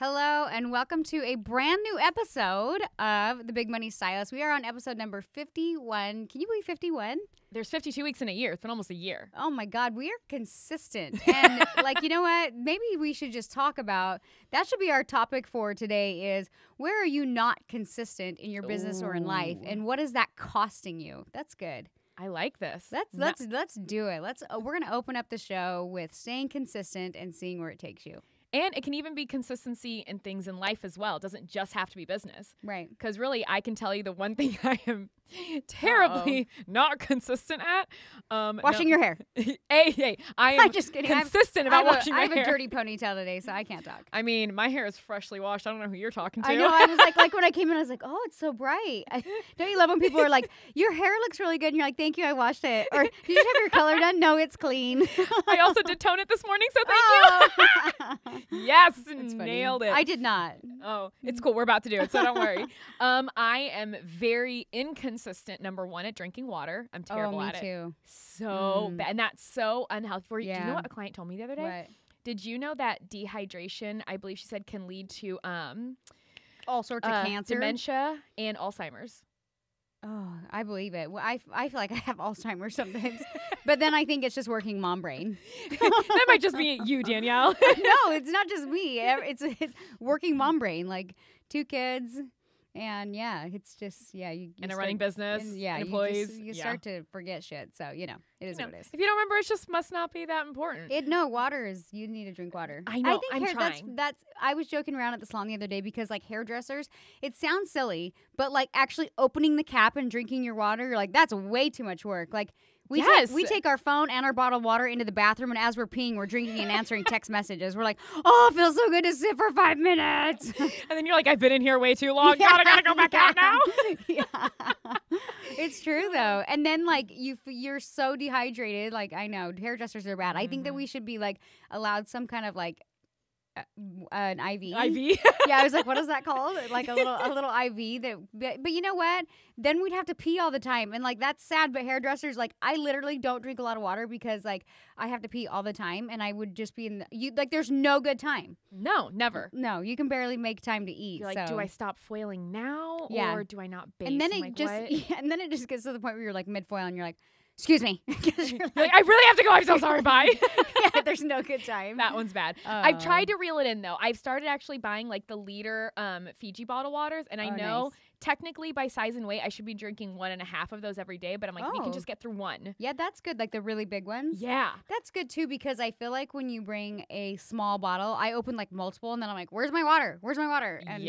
Hello and welcome to a brand new episode of The Big Money Stylist. We are on episode number 51. Can you believe 51? There's 52 weeks in a year. It's been almost a year. Oh my God, we are consistent. And you know what? Maybe we should just talk about, that should be our topic for today is, where are you not consistent in your business or in life? And what is that costing you? That's good. I like this. Let's do it. We're going to open up the show with staying consistent and seeing where it takes you. And it can even be consistency in things in life as well. It doesn't just have to be business. Right. Because really, I can tell you the one thing I am terribly not consistent at. Washing your hair. I am I'm just kidding. consistent about washing my hair. I have a dirty ponytail today, so I can't talk. I mean, my hair is freshly washed. I don't know who you're talking to. I know. I was like when I came in, I was like, oh, it's so bright. Don't you love when people are like, your hair looks really good? And you're like, thank you, I washed it. Or, did you just have your color done? No, it's clean. I also did tone it this morning, so thank you. Yes, nailed it. I did not. Oh, it's cool. We're about to do it, so don't worry. I am very inconsistent, number one, at drinking water. I'm terrible at it. Me too. So bad. And that's so unhealthy for you. Yeah. Do you know what a client told me the other day? What? Did you know that dehydration, I believe she said, can lead to all sorts of cancer, dementia, and Alzheimer's? Oh, I believe it. Well, I feel like I have Alzheimer's sometimes, but then I think it's just working mom brain. That might just be you, Danielle. No, it's not just me. It's working mom brain. Like 2 kids. And it's just, you and a running business, and employees. You start to forget shit. So, it is what it is. If you don't remember, it just must not be that important. Water is, you need to drink water. I know, I'm trying. I was joking around at the salon the other day because, hairdressers, it sounds silly, but, actually opening the cap and drinking your water, you're like, that's way too much work. We take our phone and our bottle of water into the bathroom, and as we're peeing, we're drinking and answering text messages. We're like, oh, it feels so good to sit for 5 minutes. And then you're like, I've been in here way too long. God, I gotta go back out now. Yeah. It's true, though. And then, you're so dehydrated. I know, hairdressers are bad. I think that we should be, allowed some kind of, an IV. IV? Yeah, I was like, what is that called? A little IV but you know what? Then we'd have to pee all the time. And that's sad, but hairdressers, I literally don't drink a lot of water because I have to pee all the time and I would just be there's no good time. No, never. No, you can barely make time to eat. You're do I stop foiling now or do I not base? And then it just gets to the point where you're mid-foil and you're like, excuse me. I really have to go. I'm so sorry. Bye. Yeah, there's no good time. That one's bad. I've tried to reel it in, though. I've started actually buying the liter Fiji bottle waters. And I know technically by size and weight, I should be drinking 1.5 of those every day. But I'm we can just get through one. Yeah, that's good. The really big ones. Yeah. That's good, too, because I feel like when you bring a small bottle, I open multiple and then I'm like, where's my water? Where's my water? And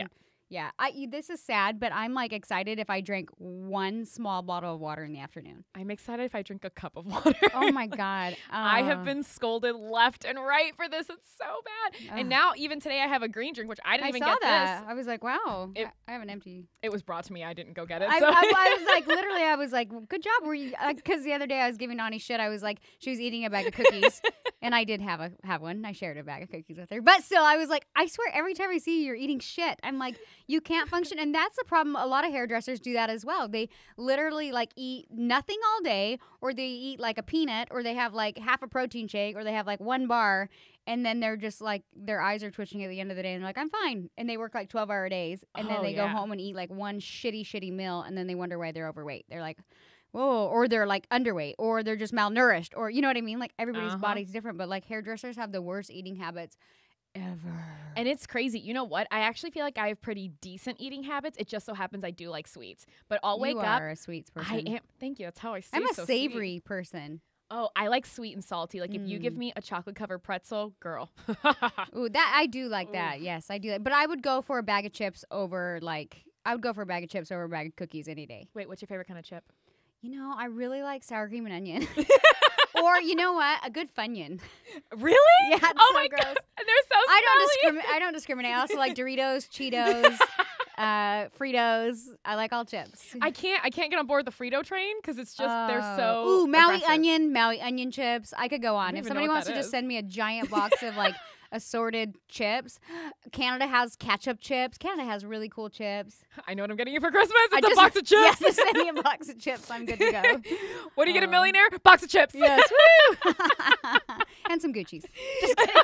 yeah, this is sad, but I'm excited if I drink 1 small bottle of water in the afternoon. I'm excited if I drink a cup of water. Oh my God. I have been scolded left and right for this. It's so bad. And now even today I have a green drink, which I didn't even get this. I was like, wow, I have an empty. It was brought to me. I didn't go get it. I was like, good job. Were you? Because the other day I was giving Ani shit. I was like, she was eating a bag of cookies. And I did have one. I shared a bag of cookies with her. But still, I was like, I swear every time I see you, you're eating shit. I'm like, you can't function. And that's the problem. A lot of hairdressers do that as well. They literally eat nothing all day, or they eat a peanut, or they have half a protein shake, or they have 1 bar. And then they're just their eyes are twitching at the end of the day. And they're like, I'm fine. And they work 12-hour days. And then they go home and eat one shitty meal. And then they wonder why they're overweight. They're like, whoa, or they're underweight, or they're just malnourished, or you know what I mean? Everybody's body's different, but hairdressers have the worst eating habits ever. And it's crazy. You know what? I actually feel like I have pretty decent eating habits. It just so happens I do like sweets. But I'll wake up. You are a sweets person. I am. Thank you. That's how I stay I'm a so savory sweet. Person. Oh, I like sweet and salty. If you give me a chocolate-covered pretzel, girl. Ooh, that I do like that. Yes, I do. But I would go for a bag of chips over a bag of cookies any day. Wait, what's your favorite kind of chip? I really like sour cream and onion. Or, you know what? A good Funyun. Really? Yeah, it's oh so my gross. God. And they're so smelly. I don't discriminate. I also like Doritos, Cheetos, Fritos. I like all chips. I can't get on board the Frito train because it's just they're so Ooh, Maui aggressive. onion chips. I could go on. If somebody wants to just send me a giant box of assorted chips. Canada has ketchup chips. Canada has really cool chips. I know what I'm getting you for Christmas. It's a box of chips. Yes, just send me a box of chips. I'm good to go. What do you get a millionaire? Box of chips. Yes. Woo! And some Gucci's. Just kidding.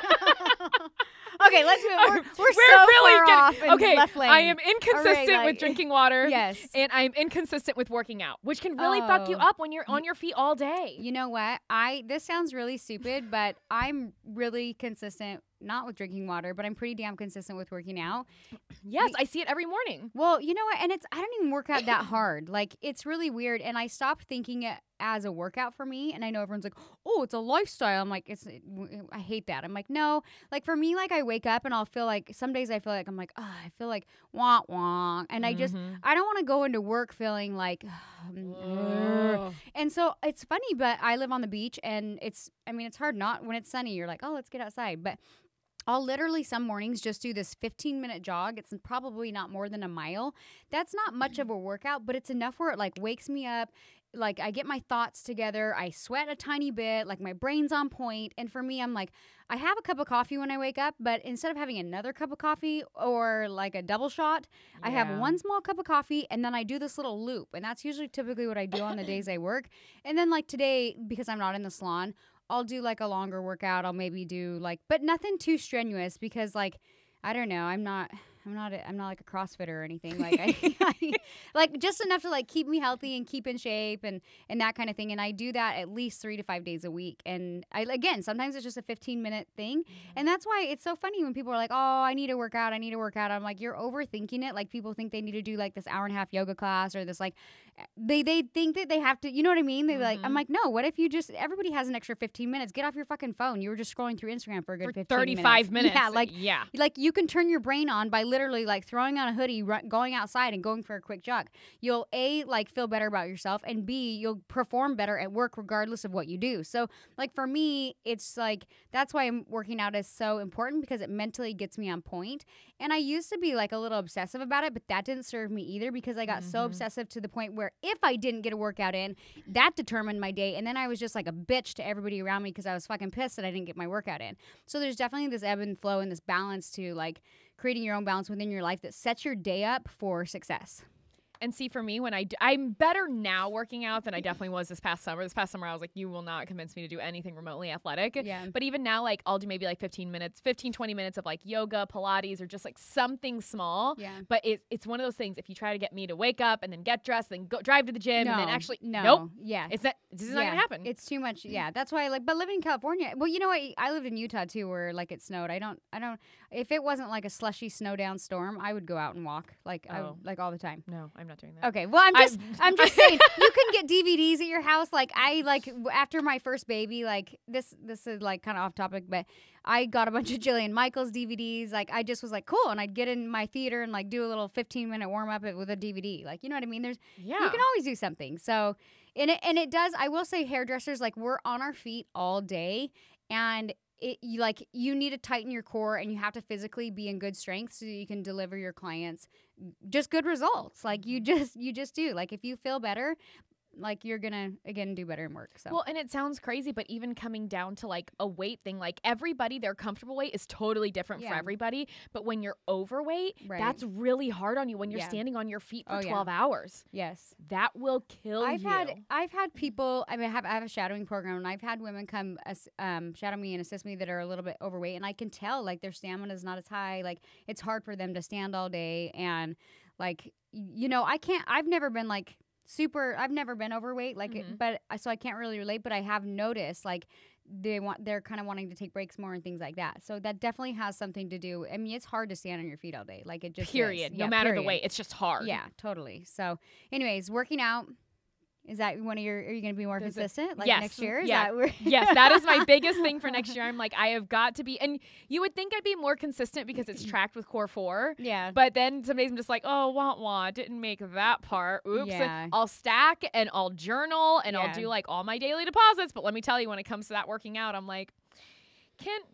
Okay, let's move. We're so really far off in okay, left lane. I am inconsistent with drinking water. Yes. And I'm inconsistent with working out, which can really fuck you up when you're on your feet all day. You know what? This sounds really stupid, but I'm really consistent, not with drinking water, but I'm pretty damn consistent with working out. Yes, I see it every morning. Well, you know what? And I don't even work out that hard. Like, it's really weird. And I stopped thinking it as a workout for me. And I know everyone's like, oh, it's a lifestyle. I'm like, I hate that. I'm like, no. Like, for me, like, I wake up and I'll feel like, some days I feel like, I'm like, oh, I feel like wah, wah. And I don't want to go into work feeling like, and so it's funny, but I live on the beach and it's hard not when it's sunny. You're like, oh, let's get outside. But I'll literally some mornings just do this 15-minute jog. It's probably not more than a mile. That's not much of a workout, but it's enough where it like wakes me up. Like I get my thoughts together. I sweat a tiny bit. Like my brain's on point. And for me, I'm like, I have a cup of coffee when I wake up, but instead of having another cup of coffee or like a double shot, I have one small cup of coffee and then I do this little loop. And that's usually typically what I do on the days I work. And then like today, because I'm not in the salon, I'll do like a longer workout. I'll maybe do like, but nothing too strenuous because like, I don't know. I'm not like a CrossFitter or anything. Like I like just enough to like keep me healthy and keep in shape and that kind of thing. And I do that at least 3 to 5 days a week. And sometimes it's just a 15-minute thing. And that's why it's so funny when people are like, oh, I need to work out. I'm like, you're overthinking it. Like people think they need to do like this hour-and-a-half yoga class or this like, they think that they have to, you know what I mean? They like, I'm like, no, what if you just, everybody has an extra 15 minutes. Get off your fucking phone. You were just scrolling through Instagram for a good 35 minutes. Yeah. Like you can turn your brain on by literally like throwing on a hoodie, going outside and going for a quick jog. You'll A, like feel better about yourself, and B, you'll perform better at work regardless of what you do. So like for me, it's like, that's why working out is so important because it mentally gets me on point. And I used to be like a little obsessive about it, but that didn't serve me either because I got so obsessive to the point where if I didn't get a workout in, that determined my day. And then I was just like a bitch to everybody around me because I was fucking pissed that I didn't get my workout in. So there's definitely this ebb and flow and this balance to like creating your own balance within your life that sets your day up for success. And see, for me, when I'm better now working out than I definitely was this past summer. This past summer, I was like, you will not convince me to do anything remotely athletic. Yeah. But even now, like, I'll do maybe like 20 minutes of like yoga, Pilates, or just like something small. Yeah. But it's one of those things, if you try to get me to wake up and then get dressed, then go drive to the gym, and then actually, nope. Yeah. This is not going to happen. It's too much. Yeah. That's why but living in California, well, you know what? I lived in Utah too where like it snowed. I don't, if it wasn't like a slushy snow down storm, I would go out and walk like all the time. No, I'm not doing that. Okay. Well, I'm just saying you can get DVDs at your house. Like after my first baby, like this is like kind of off topic, but I got a bunch of Jillian Michaels DVDs. Like I just was like, cool. And I'd get in my theater and like do a little 15-minute warm up with a DVD. Like, you know what I mean? You can always do something. So, and it does, I will say hairdressers, like we're on our feet all day and you need to tighten your core and you have to physically be in good strength so you can deliver your clients just good results. Like you just do. Like if you feel better, like you're gonna again do better in work. So well, and it sounds crazy, but even coming down to like a weight thing, like everybody, their comfortable weight is totally different for everybody. But when you're overweight, that's really hard on you when you're standing on your feet for 12 hours. Yes, that will kill you. I've had people. I mean, I have a shadowing program, and I've had women come shadow me and assist me that are a little bit overweight, and I can tell like their stamina is not as high. Like it's hard for them to stand all day, and like I've never been like. I've never been overweight, so I can't really relate, but I have noticed like they're kind of wanting to take breaks more and things like that. So that definitely has something to do. I mean, it's hard to stand on your feet all day. Like it just period. Is. No matter the weight, it's just hard. Yeah, totally. So anyways, working out. Is that one of are you going to be more consistent next year? Yes, that is my biggest thing for next year. I'm like, I have got to be, and you would think I'd be more consistent because it's tracked with Core 4. Yeah. But then some days I'm just like, oh, wah, didn't make that part. Oops. Yeah. I'll stack and I'll journal and I'll do like all my daily deposits. But let me tell you, when it comes to that working out, I'm like,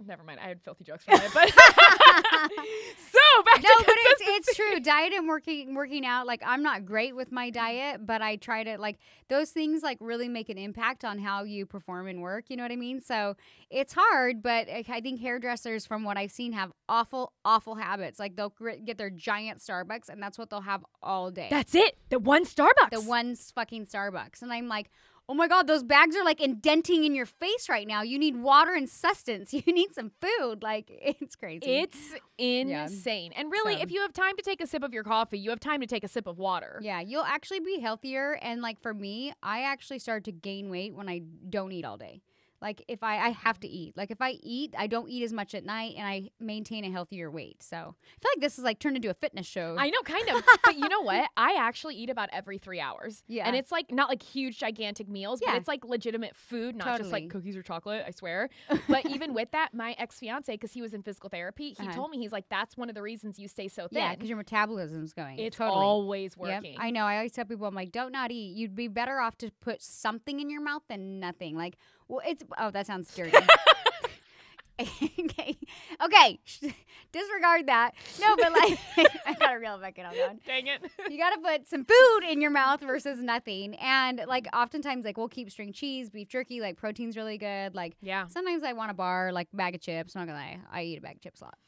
never mind. I had filthy jokes for that, but so back to consistency. It's true. Diet and working out. Like I'm not great with my diet, but I try to like those things like really make an impact on how you perform in work. You know what I mean? So it's hard, but I think hairdressers, from what I've seen, have awful habits. Like they'll get their giant Starbucks, and that's what they'll have all day. That's it. The one Starbucks. The one fucking Starbucks, and I'm like, oh my God, those bags are like indenting in your face right now. You need water and sustenance. You need some food. Like, it's crazy. It's insane. And really, if you have time to take a sip of your coffee, you have time to take a sip of water. Yeah, you'll actually be healthier. And like for me, I actually started to gain weight when I don't eat all day. Like, if I have to eat. Like, if I eat, I don't eat as much at night, and I maintain a healthier weight. So, I feel like this is, like, turned into a fitness show. I know, kind of. But you know what? I actually eat about every 3 hours. Yeah. And it's, like, not, like, huge, gigantic meals, but it's, like, legitimate food, not just, like, cookies or chocolate, I swear. But even with that, my ex-fiance, because he was in physical therapy, he told me, he's like, that's one of the reasons you stay so thin. Yeah, because your metabolism's going. It's always working. Yep. I know. I always tell people, I'm like, don't not eat. You'd be better off to put something in your mouth than nothing. Like, well, that sounds dirty. Okay. Disregard that. No, but like, I gotta reel it back in on that one. Dang it. You gotta put some food in your mouth versus nothing. And like, oftentimes, like, we'll keep string cheese, beef jerky, like, protein's really good. Like, sometimes I want a bar, like, bag of chips. I'm not gonna lie, I eat a bag of chips a lot.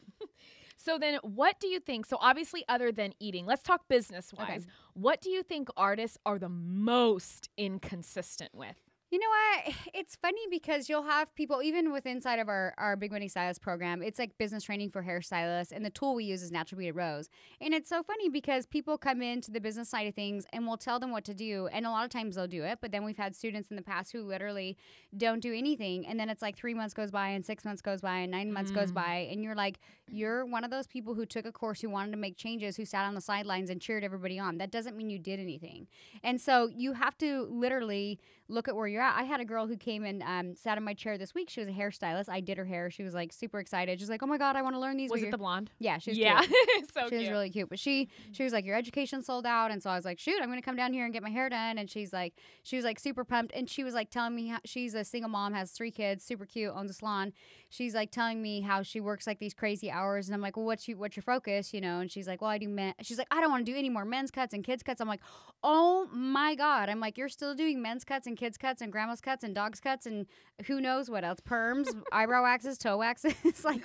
So then what do you think, so obviously other than eating, let's talk business-wise. What do you think artists are the most inconsistent with? You know what? It's funny because you'll have people, even with inside of our Big Money Stylist program, it's like business training for hairstylists, and the tool we use is Natural Beaded Rose. And it's so funny because people come into the business side of things and we'll tell them what to do, and a lot of times they'll do it, but then we've had students in the past who literally don't do anything, and then it's like 3 months goes by, and 6 months goes by, and 9 months goes by, and you're like, you're one of those people who took a course, who wanted to make changes, who sat on the sidelines and cheered everybody on. That doesn't mean you did anything. And so you have to literally look at where you're at. I had a girl who came and sat in my chair this week. She was a hairstylist. I did her hair. She was like super excited. She's like, oh my God, I want to learn these. Was it the blonde? Yeah, she was cute. So she cute. was really cute. But she was like, your education sold out. And so I was like, shoot, I'm going to come down here and get my hair done. And she was like super pumped. And she was like telling me how she's a single mom, has 3 kids, super cute, owns a salon. She's like telling me how she works like these crazy hours. And I'm like, well, what's your focus, you know? And she's like, well, I do men. She's like, I don't want to do any more men's cuts and kids cuts. I'm like, oh my God. I'm like, you're still doing men's cuts and kids cuts and grandma's cuts and dogs cuts and who knows what else, perms, eyebrow waxes, toe waxes. Like,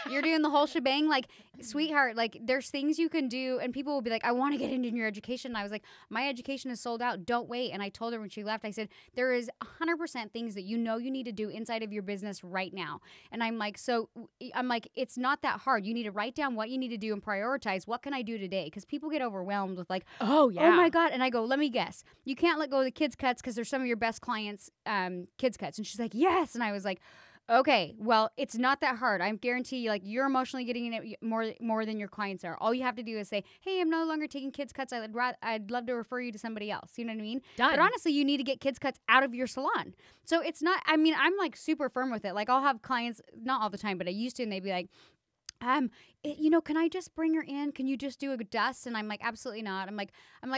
you're doing the whole shebang. Like, sweetheart, like, there's things you can do, and people will be like, I want to get into your education. And I was like, my education is sold out. Don't wait. And I told her when she left, I said, there is 100% things that you know you need to do inside of your business right now. And I'm like, it's not that hard. You need to write down what you need to do and prioritize. What can I do today? Because people get overwhelmed with like, oh my God. And I go, let me guess. You can't let go of the kids cuts because they're some of your best clients' kids cuts. And she's like, yes. And I was like, okay, well, it's not that hard. I guarantee you, like, you're emotionally getting in it more than your clients are. All you have to do is say, hey, I'm no longer taking kids cuts. I'd love to refer you to somebody else. You know what I mean? Done. But honestly, you need to get kids cuts out of your salon. So it's not, I mean, I'm like super firm with it. Like, I'll have clients, not all the time, but I used to, and they'd be like, can I just bring her in? Can you just do a dust? And I'm like, absolutely not. I'm like,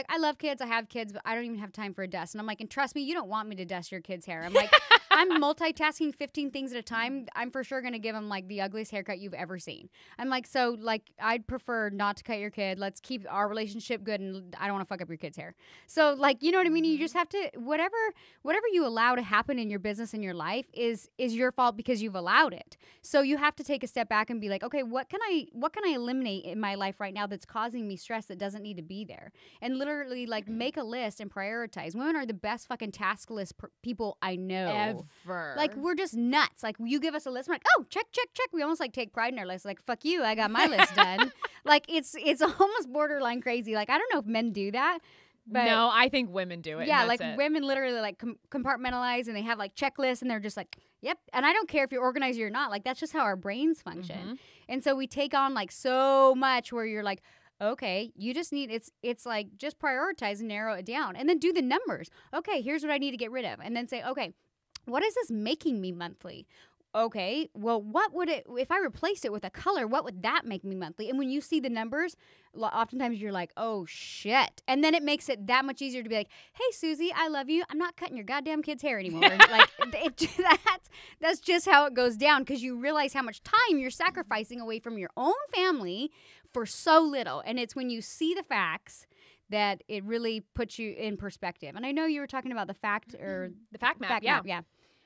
I love kids. I have kids, but I don't even have time for a dust. And I'm like, and trust me, you don't want me to dust your kid's hair. I'm like, I'm multitasking 15 things at a time. I'm for sure going to give them like the ugliest haircut you've ever seen. I'm like, so like, I'd prefer not to cut your kid. Let's keep our relationship good. And I don't want to fuck up your kid's hair. So like, you know what I mean? You just have to, whatever you allow to happen in your business, in your life is your fault because you've allowed it. So you have to take a step back and be like, okay, what can I eliminate in my life right now that's causing me stress that doesn't need to be there? And literally like make a list and prioritize. Women are the best fucking task list people I know. Ever. Like, we're just nuts. Like, you give us a list, I'm like, oh, check. We almost like take pride in our list. Like, fuck you, I got my list done. Like, it's almost borderline crazy. Like, I don't know if men do that. But no, I think women do it. Yeah, like women literally like compartmentalize, and they have like checklists, and they're just like, yep. And I don't care if you're organized or not. Like, that's just how our brains function. Mm-hmm. And so we take on like so much where you're like, okay, you just need, it's like just prioritize and narrow it down, and then do the numbers. Okay, here's what I need to get rid of, and then say, okay, what is this making me monthly? Okay, well, what would it, if I replaced it with a color, what would that make me monthly? And when you see the numbers, oftentimes you're like, oh, shit. And then it makes it that much easier to be like, hey, Susie, I love you. I'm not cutting your goddamn kid's hair anymore. Like, that's just how it goes down, because you realize how much time you're sacrificing away from your own family for so little. And it's when you see the facts that it really puts you in perspective. And I know you were talking about the fact map. Yeah.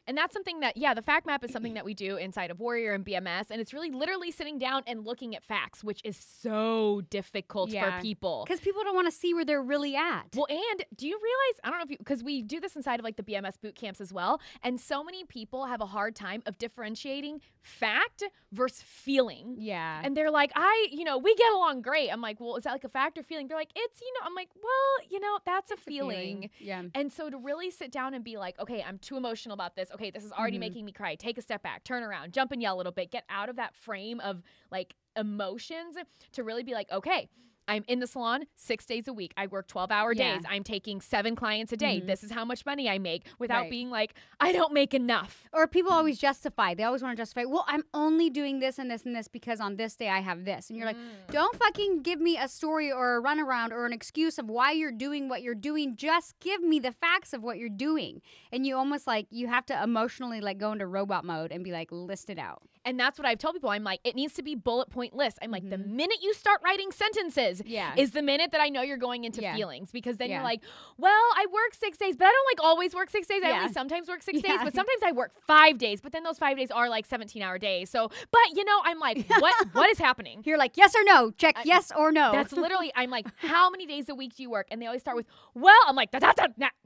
And that's something that, the fact map is something that we do inside of Warrior and BMS. And it's really literally sitting down and looking at facts, which is so difficult for people. Because people don't want to see where they're really at. Well, and do you realize, I don't know if you, because we do this inside of like the BMS boot camps as well. And so many people have a hard time of differentiating fact versus feeling. Yeah. And they're like, we get along great. I'm like, well, is that like a fact or feeling? They're like, it's, I'm like, well, that's a feeling. Yeah. And so to really sit down and be like, okay, I'm too emotional about this. Okay, this is already making me cry. Take a step back, turn around, jump and yell a little bit, get out of that frame of like emotions to really be like, okay, I'm in the salon 6 days a week. I work 12-hour days. I'm taking 7 clients a day. This is how much money I make without being like, I don't make enough. Or people always justify. They always want to justify, well, I'm only doing this and this and this because on this day I have this. And you're like, don't fucking give me a story or a runaround or an excuse of why you're doing what you're doing. Just give me the facts of what you're doing. And you almost like, you have to emotionally like go into robot mode and be like, list it out. And that's what I've told people. I'm like, it needs to be bullet point list. I'm like, the minute you start writing sentences is the minute that I know you're going into feelings, because then you're like, well, I work 6 days, but I don't like always work 6 days. I only sometimes work 6 days, but sometimes I work 5 days, but then those 5 days are like 17-hour days. So, but I'm like, what is happening? You're like, yes or no, check yes or no. That's literally, I'm like, how many days a week do you work? And they always start with, well, I'm like,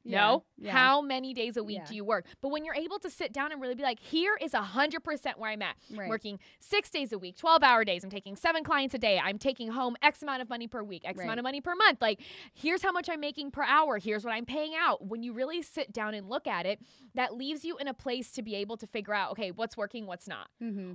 no. How many days a week do you work? But when you're able to sit down and really be like, here is 100% where I'm at. Right. Working 6 days a week, 12-hour days. I'm taking 7 clients a day. I'm taking home X amount of money per week, X amount of money per month. Like, here's how much I'm making per hour. Here's what I'm paying out. When you really sit down and look at it, that leaves you in a place to be able to figure out, okay, what's working, what's not.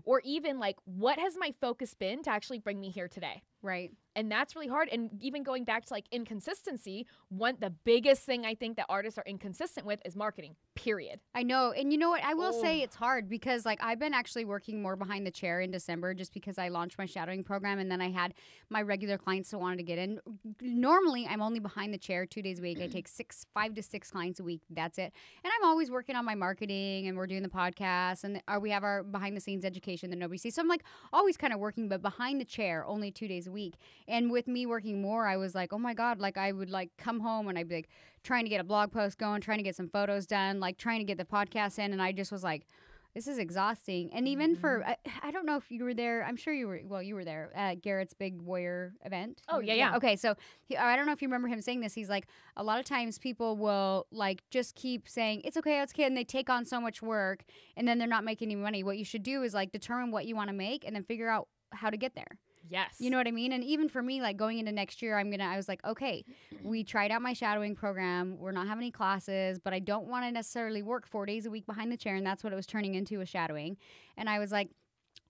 Or even like, what has my focus been to actually bring me here today? Right. And that's really hard. And even going back to like inconsistency, the biggest thing I think that artists are inconsistent with is marketing, period. I know. And you know what? I will say it's hard because like I've been actually working more behind the chair in December just because I launched my shadowing program and then I had my regular clients that wanted to get in. Normally, I'm only behind the chair 2 days a week. I take 5 to 6 clients a week. That's it. And I'm always working on my marketing and we're doing the podcast and we have our behind the scenes education that nobody sees. So I'm like always kind of working, but behind the chair only 2 days a week. And with me working more, I was like, oh my God, like I would like come home and I'd be like trying to get a blog post going, trying to get some photos done, like trying to get the podcast in. And I just was like, this is exhausting. And even for, I don't know if you were there. I'm sure you were. Well, you were there at Garrett's big Warrior event. Oh, yeah. Okay. So I don't know if you remember him saying this. He's like, a lot of times people will like just keep saying, it's okay. And they take on so much work and then they're not making any money. What you should do is like determine what you want to make and then figure out how to get there. Yes. You know what I mean? And even for me, like going into next year, I was like, okay, we tried out my shadowing program. We're not having any classes, but I don't want to necessarily work 4 days a week behind the chair. And that's what it was turning into, was shadowing. And I was like,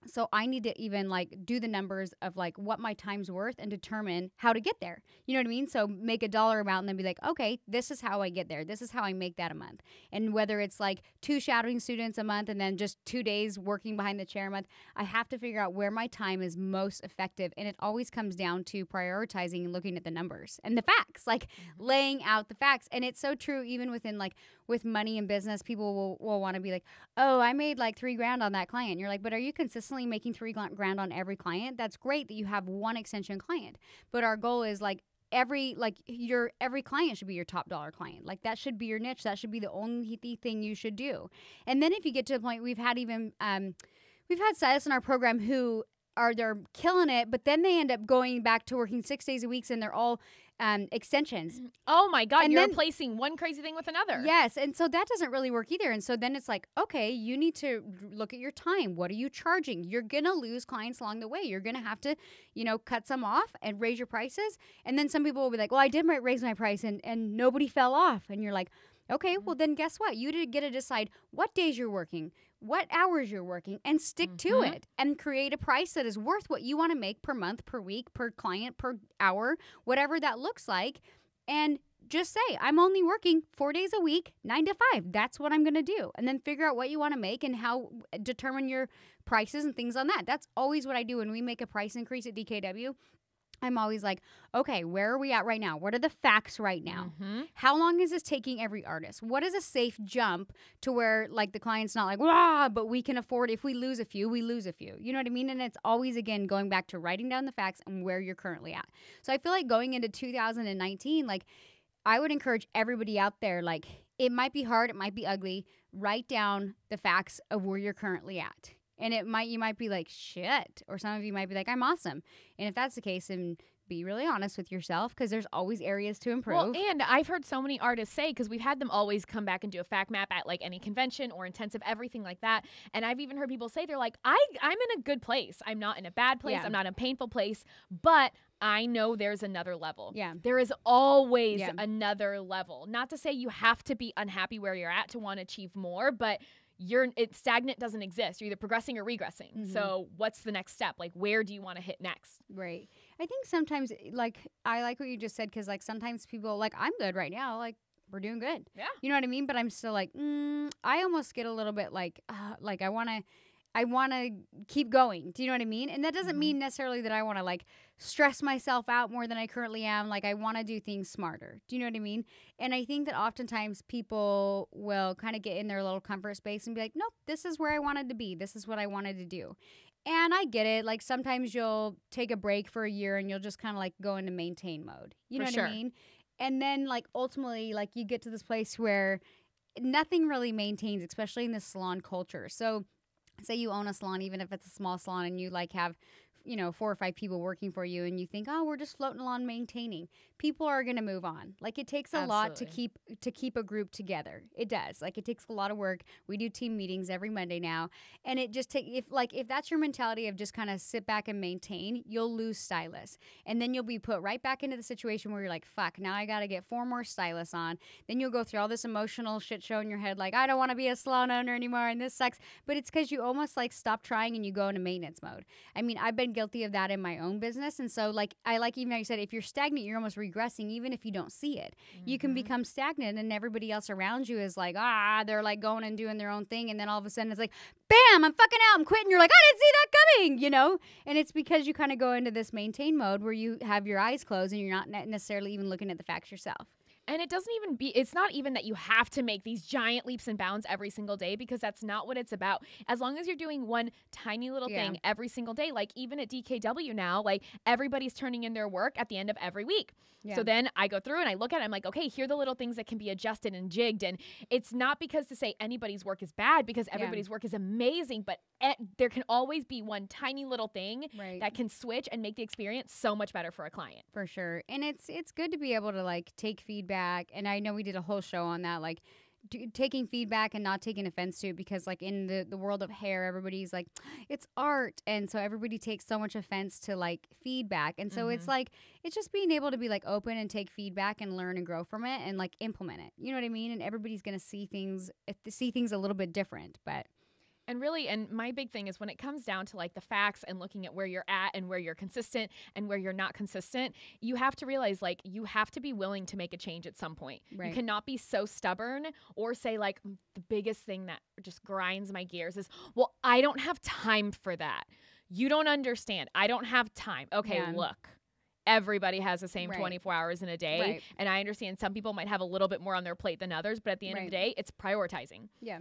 so I need to even like do the numbers of like what my time's worth and determine how to get there. You know what I mean? So make a dollar amount and then be like, okay, this is how I get there. This is how I make that a month. And whether it's like 2 shadowing students a month and then just 2 days working behind the chair a month, I have to figure out where my time is most effective. And it always comes down to prioritizing and looking at the numbers and the facts, like laying out the facts. And it's so true even within like with money and business, people will want to be like, oh, I made like $3,000 on that client. And you're like, but are you consistently making $3,000 on every client? That's great that you have one extension client, but our goal is like every client should be your top dollar client. Like that should be your niche. That should be the only thing you should do. And then if you get to the point, we've had stylists in our program who they're killing it, but then they end up going back to working 6 days a week and they're all extensions. Oh my God, and you're replacing one crazy thing with another. Yes, and so that doesn't really work either. And so then it's like, okay, you need to look at your time. What are you charging? You're going to lose clients along the way. You're going to have to, cut some off and raise your prices. And then some people will be like, well, I did raise my price and nobody fell off. And you're like, okay, well then guess what? You get to decide what days you're working, what hours you're working, and stick to it and create a price that is worth what you want to make per month, per week, per client, per hour, whatever that looks like. And just say, I'm only working 4 days a week, 9 to 5. That's what I'm going to do. And then figure out what you want to make and how determine your prices and things on that. That's always what I do when we make a price increase at DKW. I'm always like, okay, where are we at right now? What are the facts right now? How long is this taking every artist? What is a safe jump to where like the client's not like, wow, but we can afford, if we lose a few, we lose a few. You know what I mean? And it's always, again, going back to writing down the facts and where you're currently at. So I feel like going into 2019, like I would encourage everybody out there, like it might be hard. It might be ugly. Write down the facts of where you're currently at. And you might be like, shit. Or some of you might be like, I'm awesome. And if that's the case, then be really honest with yourself, because there's always areas to improve. Well, and I've heard so many artists say, because we've had them always come back and do a fact map at like any convention or intensive, everything like that. And I've even heard people say, they're like, I'm in a good place. I'm not in a bad place. I'm not in a painful place, but I know there's another level. Yeah. There is always another level. Not to say you have to be unhappy where you're at to want to achieve more, but stagnant doesn't exist. You're either progressing or regressing. Mm-hmm. So what's the next step? Like, where do you want to hit next? Right. I think sometimes, like, I like what you just said, because, like, sometimes people, like, I'm good right now. Like, we're doing good. Yeah. You know what I mean? But I'm still like, I almost get a little bit like I want to keep going. Do you know what I mean? And that doesn't mean necessarily that I want to, like, stress myself out more than I currently am. Like, I want to do things smarter. Do you know what I mean? And I think that oftentimes people will kind of get in their little comfort space and be like, nope, this is where I wanted to be. This is what I wanted to do. And I get it. Like, sometimes you'll take a break for a year and you'll just kind of, like, go into maintain mode. You know what I mean? And then, like, ultimately, like, you get to this place where nothing really maintains, especially in the salon culture. So say you own a salon, even if it's a small salon, and you, like, have, 4 or 5 people working for you, and you think, oh, we're just floating along maintaining. People are going to move on. Like, it takes a lot to keep a group together. It does. Like, it takes a lot of work. We do team meetings every Monday now, and it just takes, if that's your mentality of just kind of sit back and maintain, you'll lose stylists. And then you'll be put right back into the situation where you're like, fuck, now I got to get 4 more stylists on. Then you'll go through all this emotional shit show in your head, like, I don't want to be a salon owner anymore, and this sucks. But it's because you almost, like, stop trying and you go into maintenance mode. I mean, I've been guilty of that in my own business. And so, like, even how you said, if you're stagnant, you're almost regressing, even if you don't see it. You can become stagnant, and everybody else around you is like, they're, like, going and doing their own thing. And then all of a sudden it's like, bam, I'm fucking out, I'm quitting. You're like, I didn't see that coming, And it's because you kind of go into this maintain mode where you have your eyes closed and you're not necessarily even looking at the facts yourself. And it's not even that you have to make these giant leaps and bounds every single day, because that's not what it's about. As long as you're doing one tiny little thing every single day, like even at DKW now, like everybody's turning in their work at the end of every week. Yeah. So then I go through and I look at it, I'm like, okay, here are the little things that can be adjusted and jigged. And it's not because to say anybody's work is bad, because everybody's work is amazing, but there can always be one tiny little thing that can switch and make the experience so much better for a client. For sure. And it's good to be able to, like, take feedback. And I know we did a whole show on that, like, taking feedback and not taking offense to it, because, like, in the world of hair, everybody's like, it's art. And so everybody takes so much offense to, like, feedback. And so it's like, it's just being able to be, like, open and take feedback and learn and grow from it and, like, implement it. You know what I mean? And everybody's going to see things a little bit different, but. And really, and my big thing is when it comes down to, like, the facts and looking at where you're at and where you're consistent and where you're not consistent, you have to realize, like, you have to be willing to make a change at some point. Right. You cannot be so stubborn or say, like, the biggest thing that just grinds my gears is, well, I don't have time for that. You don't understand. I don't have time. Okay, look. Everybody has the same 24 hours in a day. Right. And I understand some people might have a little bit more on their plate than others, but at the end of the day, it's prioritizing. Yeah.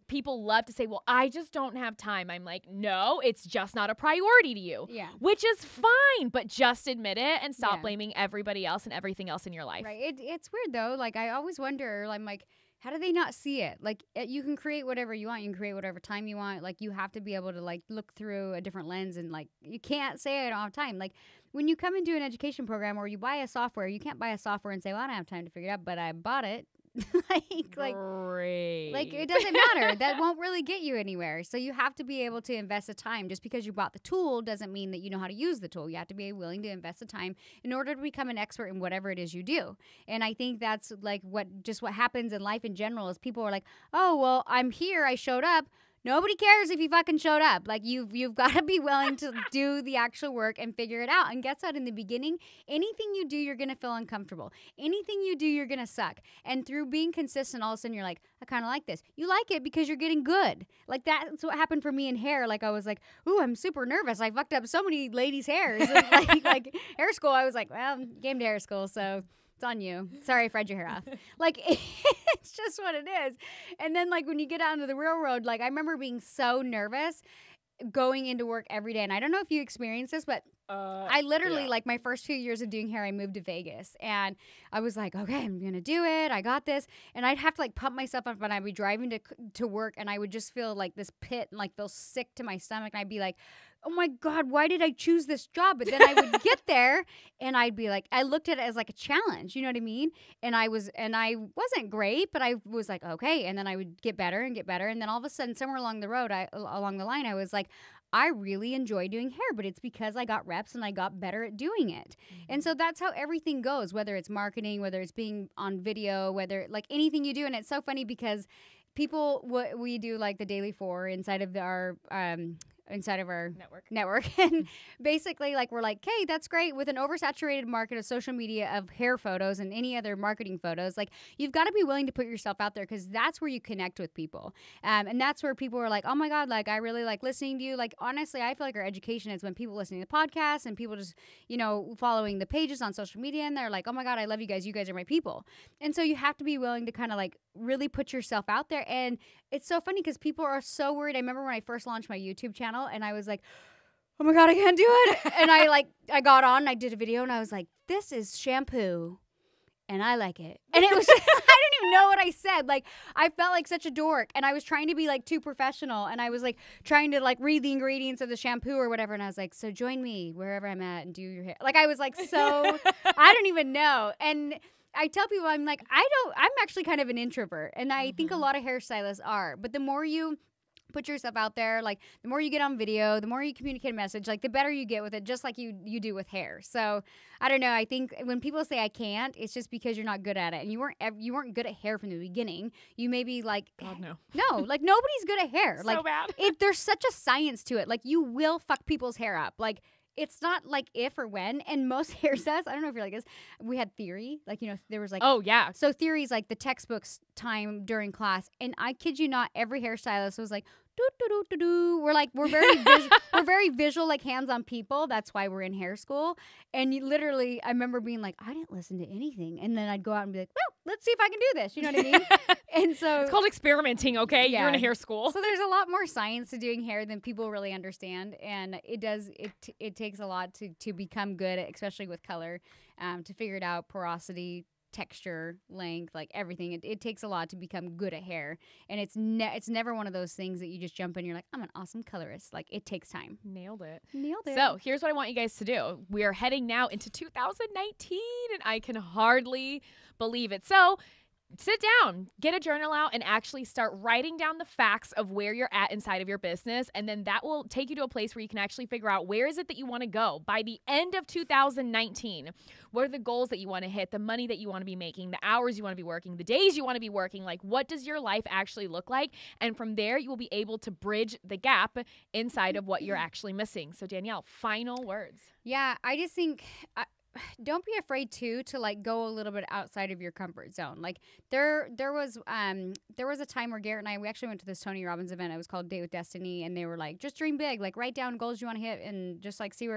People love to say, well, I just don't have time. I'm like, no, it's just not a priority to you. Yeah. Which is fine, but just admit it and stop blaming everybody else and everything else in your life. Right. It's weird though. Like, I always wonder, I'm like, how do they not see it? Like, you can create whatever you want. You can create whatever time you want. Like, you have to be able to, like, look through a different lens, and, like, you can't say I don't have time. Like, when you come into an education program or you buy a software, you can't buy a software and say, well, I don't have time to figure it out, but I bought it. Like, it doesn't matter. That won't really get you anywhere. So you have to be able to invest the time. Just because you bought the tool doesn't mean that you know how to use the tool. You have to be willing to invest the time in order to become an expert in whatever it is you do. And I think that's, like, what happens in life in general is people are like, oh, well, I'm here. I showed up. Nobody cares if you fucking showed up. Like, you've got to be willing to do the actual work and figure it out. And guess what? In the beginning, anything you do, you're going to feel uncomfortable. Anything you do, you're going to suck. And through being consistent, all of a sudden, you're like, I kind of like this. You like it because you're getting good. Like, that's what happened for me in hair. Like, I was like, ooh, I'm super nervous. I fucked up so many ladies' hairs. like hair school, I was like, well, came to hair school, so it's on you. Sorry, I fried your hair off. Like, it's just what it is. And then, like, when you get out into the real world, like, I remember being so nervous going into work every day. And I don't know if you experience this, but I literally, like, my first few years of doing hair, I moved to Vegas. And I was like, okay, I'm going to do it. I got this. And I'd have to, like, pump myself up. And I'd be driving to work. And I would just feel, like, this pit and, like, feel sick to my stomach. And I'd be like, oh, my God, why did I choose this job? But then I would get there. And I'd be like, I looked at it as, like, a challenge. You know what I mean? And I wasn't great. But I was like, okay. And then I would get better and get better. And then all of a sudden, somewhere along the line, I was like, I really enjoy doing hair, but it's because I got reps and I got better at doing it. And so that's how everything goes, whether it's marketing, whether it's being on video, whether like anything you do. And it's so funny because we do like the Daily 4 inside of our network. And basically, like, we're like, hey, that's great. With an oversaturated market of social media, of hair photos and any other marketing photos, like, you've got to be willing to put yourself out there, because that's where you connect with people. And that's where people are like, oh my God, like, I really like listening to you. Like, honestly, I feel like our education is when people listening to the podcast and people just, following the pages on social media, and they're like, oh my God, I love you guys. You guys are my people. And so you have to be willing to kind of like really put yourself out there. And it's so funny because people are so worried. I remember when I first launched my YouTube channel and I was like, oh my God, I can't do it. And I got on and I did a video and I was like, this is shampoo and I like it. And it was, I don't even know what I said. Like, I felt like such a dork, and I was trying to be like too professional, and I was like trying to like read the ingredients of the shampoo or whatever. And I was like, so join me wherever I'm at and do your hair. Like, I was like, so I don't even know. And I tell people, I'm like, I'm actually kind of an introvert. And I think a lot of hairstylists are. But the more you put yourself out there, like, the more you get on video, the more you communicate a message, like, the better you get with it, just like you do with hair. So I don't know. I think when people say I can't, it's just because you're not good at it. And you weren't good at hair from the beginning. You maybe like, God, no. No, like, nobody's good at hair. So like, bad. There's such a science to it. Like, you will fuck people's hair up. Like, it's not like if or when. And most hairstylists, I don't know if you're like this, we had theory. Like, there was like, oh, yeah. So theory's like the textbooks time during class. And I kid you not, every hairstylist was like, do do do do do. We're very visual, like hands-on people. That's why we're in hair school. And I remember being like, I didn't listen to anything. And then I'd go out and be like, well, let's see if I can do this. You know what I mean? And so it's called experimenting. Okay, yeah. You're in a hair school. So there's a lot more science to doing hair than people really understand, and it takes a lot to become good at, especially with color, to figure it out, porosity, texture, length, like everything. It takes a lot to become good at hair, and it's never one of those things that you just jump in and you're like, I'm an awesome colorist. Like, it takes time. Nailed it. So here's what I want you guys to do. We are heading now into 2019, and I can hardly believe it. So sit down, get a journal out, and actually start writing down the facts of where you're at inside of your business. And then that will take you to a place where you can actually figure out, where is it that you want to go by the end of 2019? What are the goals that you want to hit, the money that you want to be making, the hours you want to be working, the days you want to be working? Like, what does your life actually look like? And from there, you will be able to bridge the gap inside of what you're actually missing. So Danielle, final words. Yeah, I just think don't be afraid to like go a little bit outside of your comfort zone. Like, there was a time where Garrett and we actually went to this Tony Robbins event. It was called Date with Destiny, and they were like, just dream big, like write down goals you want to hit and just like see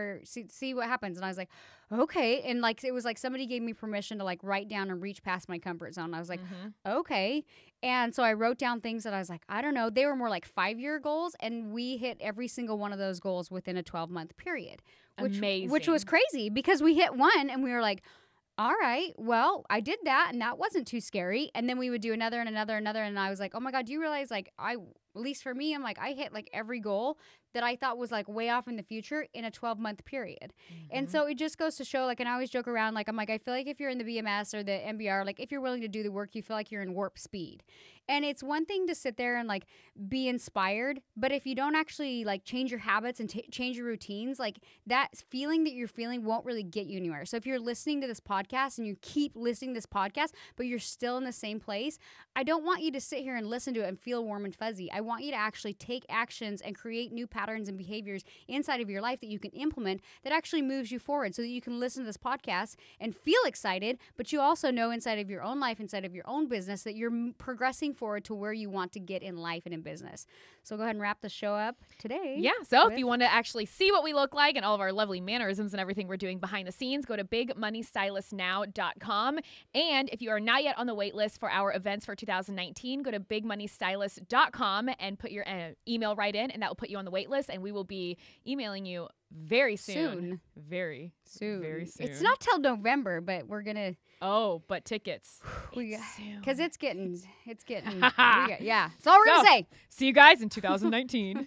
what happens. And I was like, okay. And like, it was like somebody gave me permission to like write down and reach past my comfort zone. I was like, okay. And so I wrote down things that I was like, I don't know. They were more like 5-year goals, and we hit every single one of those goals within a 12-month period. Amazing. Which was crazy, because we hit one and we were like, all right, well, I did that and that wasn't too scary. And then we would do another and another and another. And I was like, oh my God, do you realize, like, at least for me, I'm like, I hit like every goal that I thought was like way off in the future in a 12-month period. And so it just goes to show, like, and I always joke around, like, I'm like, I feel like if you're in the BMS or the MBR, like, if you're willing to do the work, you feel like you're in warp speed. And it's one thing to sit there and like be inspired, but if you don't actually like change your habits and change your routines, like, that feeling that you're feeling won't really get you anywhere. So if you're listening to this podcast and you keep listening to this podcast, but you're still in the same place, I don't want you to sit here and listen to it and feel warm and fuzzy. I want you to actually take actions and create new patterns and behaviors inside of your life that you can implement that actually moves you forward, so that you can listen to this podcast and feel excited, but you also know inside of your own life, inside of your own business, that you're progressing forward to where you want to get in life and in business. So go ahead and wrap the show up today. Yeah. So if you want to actually see what we look like and all of our lovely mannerisms and everything we're doing behind the scenes, go to bigmoneystylistnow.com. And if you are not yet on the wait list for our events for 2019, go to bigmoneystylist.com and put your email right in, and that will put you on the wait waitlist, and we will be emailing you very soon. Very soon. It's not till November, but we're gonna. Oh, but tickets. Because it's getting. Yeah. That's all we're gonna say. See you guys in 2019.